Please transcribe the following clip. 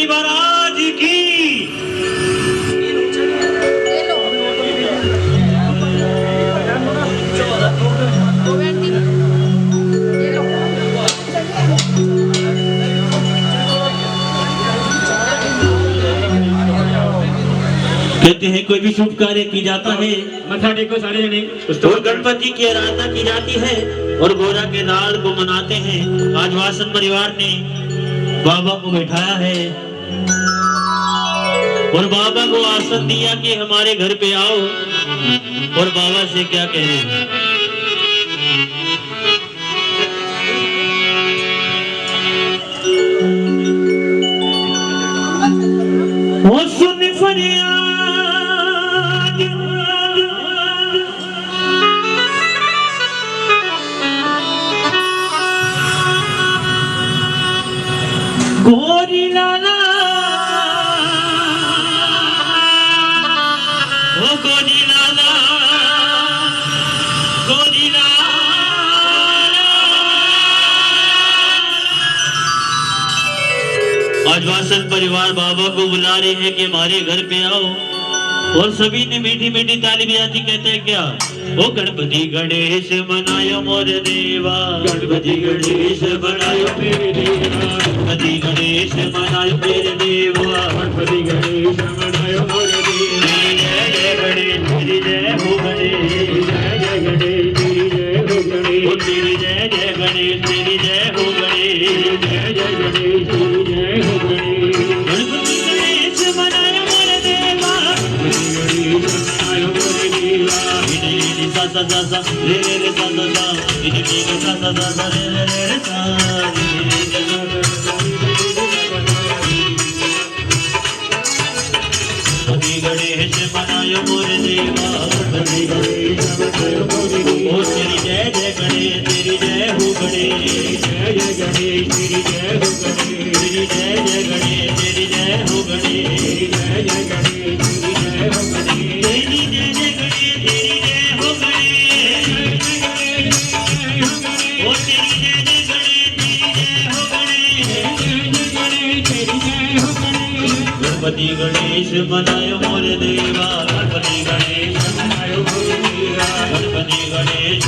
गणपति महाराज की। कहते हैं कोई भी शुभ कार्य की जाता है मथा टेको सारे जने और गणपति की आराधना की जाती है और गोरा के नाल को मनाते हैं। आज वासन परिवार ने बाबा को बैठाया है और बाबा को आसन दिया कि हमारे घर पे आओ। और बाबा से क्या कहें, ओ सुन फरियाद गोरी लाला, ओ गोरी लाला, गोरी लाला। आज वासन परिवार बाबा को बुला रहे हैं कि हमारे घर पे आओ और सभी ने मीठी मीठी ताली बजाती कहते हैं क्या, ओ गणपति गणेश मनायो मोर देवा, गणपति गणेश मनायो मेरे देवा, गणपति गणेश मनायो मेरे देवा, गणपति गणेश मनायो मोर देवा। जय जय गणेश तेरी जय हो गणेश, जय जय गणेश तेरी जय हो गणेश, तेरी जय जय गणेश तेरी जय हो गणेश, जय जय गणेश तेरी जय हो गणेश। गणपति गणेश मनायो मोर देवा, गणपति गणेश मनायो मोर देवा। सा सा सा सा रे रे रे सा सा सा रे रे रे सा सा सा सा रे रे रे सा रे रे रे सा। गणपति गणेश मनायो मोर देवा, गणपति गणेश मनायो मोर देवा। ओ तेरी जय जय गणेश तेरी जय हो गणेश, जय जय गणेश तेरी जय हो गणेश, तेरी जय जय गणेश तेरी जय हो गणेश, जय जय गणेश तेरी जय हो गणेश, तेरी जय जय गणेश तेरी जय हो गणेश, ओ तेरी जय जय गणेश तेरी जय हो गणेश, जय जय गणेश तेरी जय हो गणेश। गणपति गणेश मनायो मोर देवा, गणपति गणेश मनायो मोर देवा, गणपति गणेश